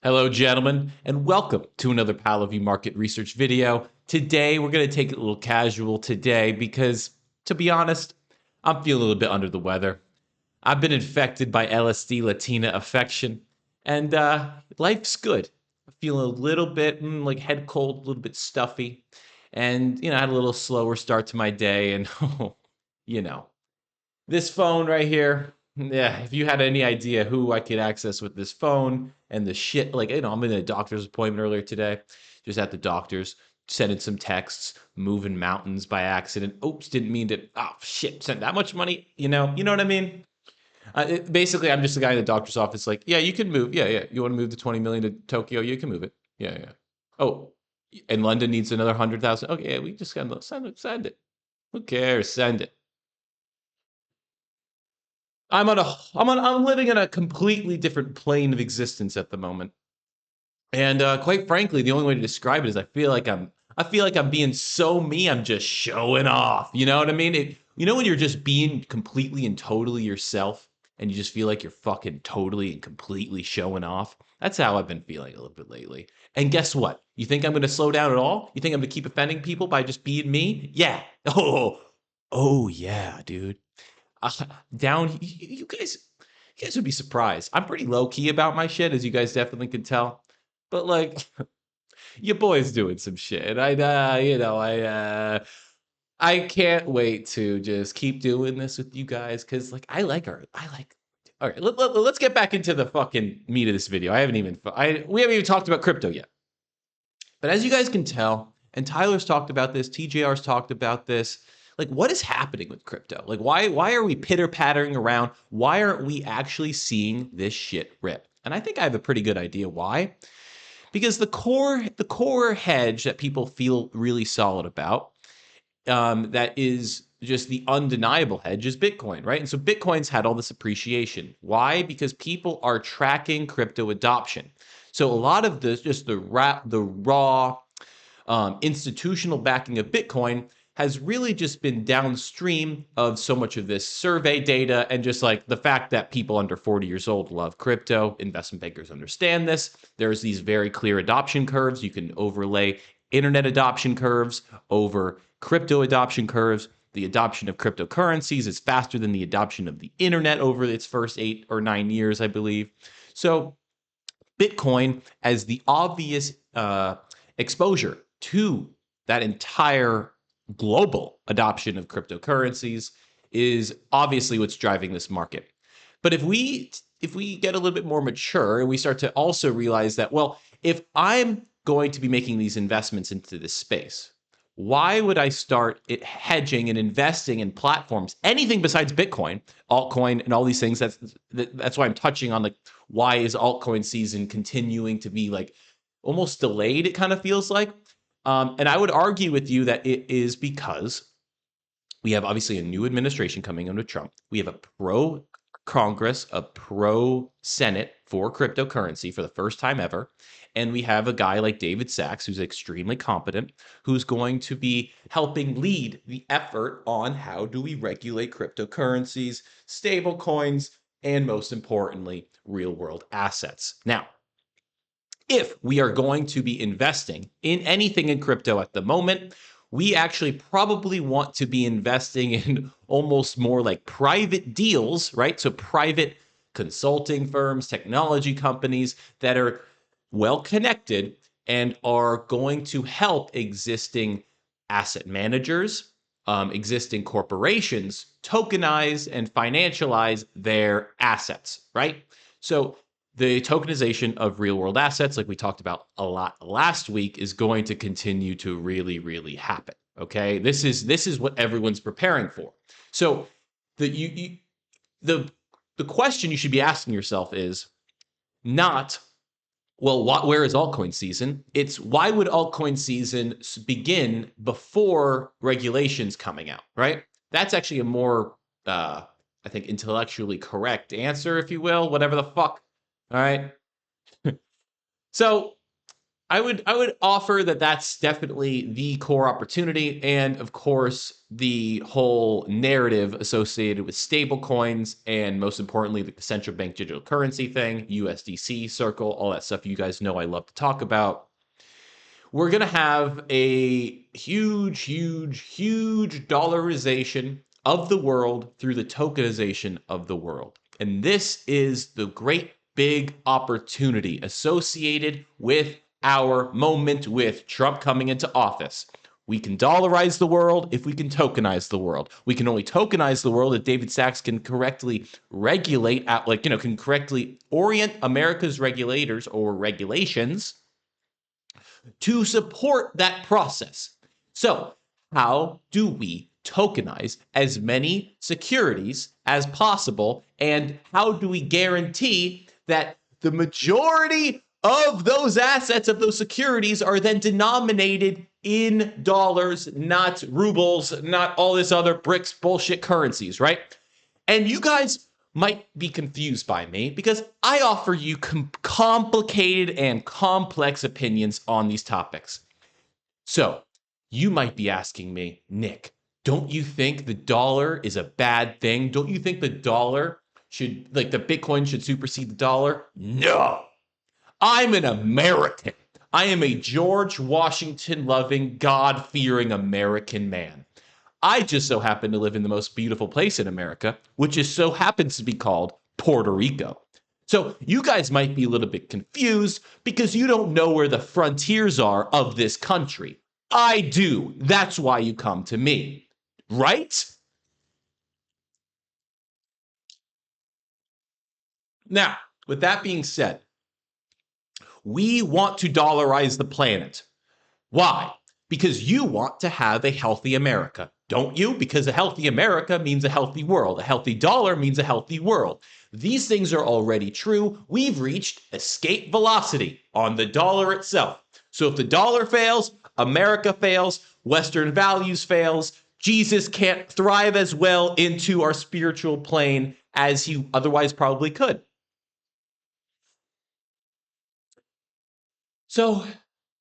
Hello, gentlemen, and welcome to another Pile of You market research video. Today, we're going to take it a little casual today because, to be honest, I'm feeling a little bit under the weather. I've been infected by LSD Latina affection, and life's good. I feel a little bit like head cold, a little bit stuffy, and I had a little slower start to my day, and you know, this phone right here. Yeah, if you had any idea who I could access with this phone and the shit, like, I'm in a doctor's appointment earlier today, just at the doctor's, sending some texts, moving mountains by accident. Oops, didn't mean to. Oh shit, sent that much money. You know what I mean. Basically, I'm just a guy in the doctor's office. Like, yeah, you can move. Yeah, yeah. You want to move the 20 million to Tokyo? You can move it. Yeah, yeah. Oh, and London needs another 100,000. Okay, yeah, we just gotta send it. Who cares? Send it. I'm living in a completely different plane of existence at the moment. And quite frankly, the only way to describe it is I feel like I'm being so me. I'm just showing off. You know what I mean? When you're just being completely and totally yourself, and you just feel like you're fucking totally and completely showing off. That's how I've been feeling a little bit lately. And guess what? You think I'm going to slow down at all? You think I'm going to keep offending people by just being me? Yeah. Oh yeah, dude. uh, Down. You guys would be surprised. I'm pretty low key about my shit, as you guys definitely can tell. But like, your boy's doing some shit. I can't wait to just keep doing this with you guys because like I like our I like. All right, let's get back into the fucking meat of this video. We haven't even talked about crypto yet. But as you guys can tell, and Tyler's talked about this, TJR's talked about this, like what is happening with crypto? Like why are we pitter-pattering around? Why aren't we actually seeing this shit rip? And I think I have a pretty good idea why. Because the core hedge that people feel really solid about, that is just the undeniable hedge, is Bitcoin, right? And so Bitcoin's had all this appreciation. Why? Because people are tracking crypto adoption. So a lot of this, just the raw institutional backing of Bitcoin has really just been downstream of so much of this survey data and just like the fact that people under 40 years old love crypto. Investment bankers understand this. There's these very clear adoption curves. You can overlay internet adoption curves over crypto adoption curves. The adoption of cryptocurrencies is faster than the adoption of the internet over its first 8 or 9 years, I believe. So Bitcoin as the obvious exposure to that entire global adoption of cryptocurrencies is obviously what's driving this market. But if we get a little bit more mature and we start to also realize that, well, if I'm going to be making these investments into this space, why would I start hedging and investing in platforms, anything besides Bitcoin, altcoin, and all these things? That's why I'm touching on like why is altcoin season continuing to be like almost delayed? It kind of feels like, and I would argue with you that it is because we have obviously a new administration coming in with Trump. We have a pro Congress, a pro Senate for cryptocurrency for the first time ever. And we have a guy like David Sachs, who's extremely competent, who's going to be helping lead the effort on how do we regulate cryptocurrencies, stable coins, and most importantly, real world assets. Now, if we are going to be investing in anything in crypto at the moment, we actually probably want to be investing in almost more like private deals, right? So private consulting firms, technology companies that are well connected and are going to help existing asset managers, existing corporations tokenize and financialize their assets, right? So the tokenization of real world assets, like we talked about a lot last week, is going to continue to really, really happen. Okay, this is what everyone's preparing for. So the the the question you should be asking yourself is not, well, where is altcoin season? It's why would altcoin season begin before regulations coming out, right? That's actually a more, I think, intellectually correct answer, if you will, whatever the fuck. All right. So I would offer that that's definitely the core opportunity, and of course the whole narrative associated with stable coins, and most importantly the central bank digital currency thing, USDC circle, all that stuff you guys know I love to talk about. We're going to have a huge dollarization of the world through the tokenization of the world. And this is the great big opportunity associated with our moment with Trump coming into office. We can dollarize the world if we can tokenize the world. We can only tokenize the world if David Sachs can correctly regulate, can correctly orient America's regulators or regulations to support that process. So, how do we tokenize as many securities as possible? And how do we guarantee that the majority of those assets, of those securities, are then denominated in dollars, not rubles, not all this other BRICS bullshit currencies, right? And you guys might be confused by me because I offer you complicated and complex opinions on these topics. So you might be asking me, Nick, don't you think the dollar is a bad thing? Don't you think the dollar should, like the Bitcoin should supersede the dollar? No. I'm an American. I am a George Washington loving, God fearing American man. I just so happen to live in the most beautiful place in America, which is so happens to be called Puerto Rico. So you guys might be a little bit confused because you don't know where the frontiers are of this country. I do. That's why you come to me, right? Now, with that being said, we want to dollarize the planet. Why? Because you want to have a healthy America, don't you? Because a healthy America means a healthy world. A healthy dollar means a healthy world. These things are already true. We've reached escape velocity on the dollar itself. So if the dollar fails, America fails, Western values fails, Jesus can't thrive as well into our spiritual plane as he otherwise probably could. So,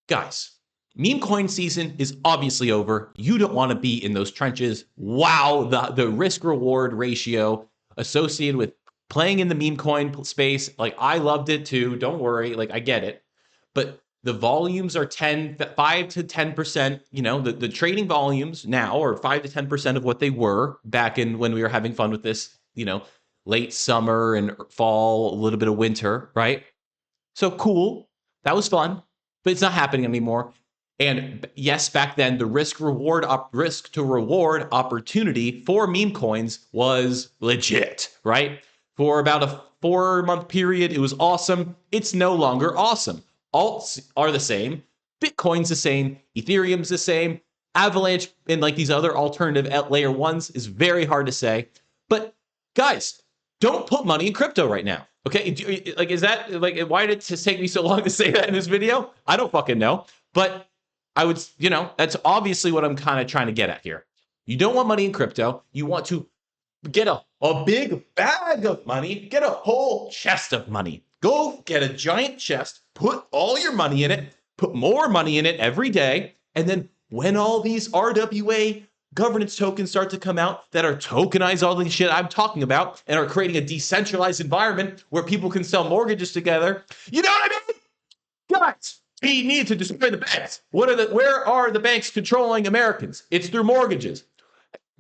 guys, meme coin season is obviously over. You don't want to be in those trenches. Wow, the risk reward ratio associated with playing in the meme coin space, like I loved it too. Don't worry, like I get it. But the volumes are 5 to 10%, the trading volumes now are 5 to 10% of what they were back in when we were having fun with this, late summer and fall, a little bit of winter, right? So cool. That was fun, but it's not happening anymore. And yes, back then the risk to reward opportunity for meme coins was legit, right? For about a 4-month period, it was awesome. It's no longer awesome. Alts are the same, Bitcoin's the same, Ethereum's the same, Avalanche and like these other alternative layer ones is very hard to say. But guys, don't put money in crypto right now. Okay, like, is that like, why did it take me so long to say that in this video? I don't fucking know. But I would, that's obviously what I'm kind of trying to get at here. You don't want money in crypto. You want to get a big bag of money, get a whole chest of money. Go get a giant chest, put all your money in it, put more money in it every day. And then when all these RWA governance tokens start to come out that are tokenized, all the shit I'm talking about, and are creating a decentralized environment where people can sell mortgages together. You know what I mean? Guys, we need to destroy the banks. Where are the banks controlling Americans? It's through mortgages.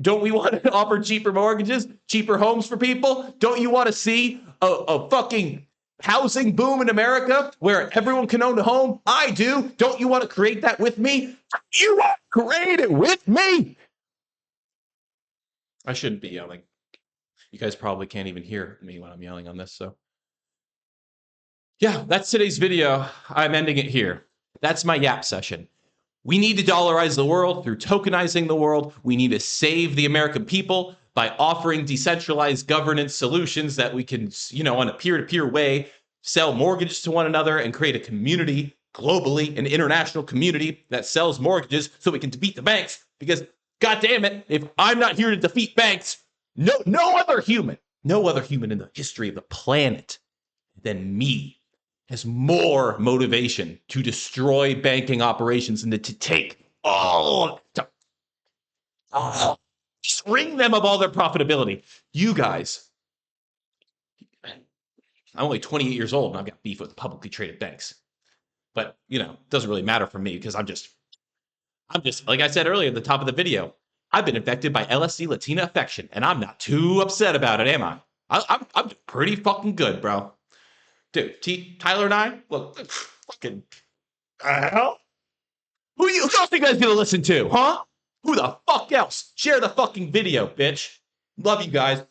Don't we want to offer cheaper mortgages, cheaper homes for people? Don't you want to see a fucking housing boom in America where everyone can own a home? I do. Don't you want to create that with me? You want to create it with me? I shouldn't be yelling. You guys probably can't even hear me when I'm yelling on this, so. Yeah, that's today's video. I'm ending it here. That's my Yap session. We need to dollarize the world through tokenizing the world. We need to save the American people by offering decentralized governance solutions that we can, on a peer-to-peer way, sell mortgages to one another and create a community globally, an international community that sells mortgages so we can defeat the banks. Because, God damn it, if I'm not here to defeat banks, no other human in the history of the planet than me has more motivation to destroy banking operations and to take all, just ring them of all their profitability. You guys, I'm only 28 years old and I've got beef with publicly traded banks. But, it doesn't really matter for me because I'm just, like I said earlier at the top of the video, I've been infected by LSD Latina affection and I'm not too upset about it, am I? I'm pretty fucking good, bro. Dude, Tyler and I, look, fucking, hell? Who else you guys gonna listen to, huh? Who the fuck else? Share the fucking video, bitch. Love you guys.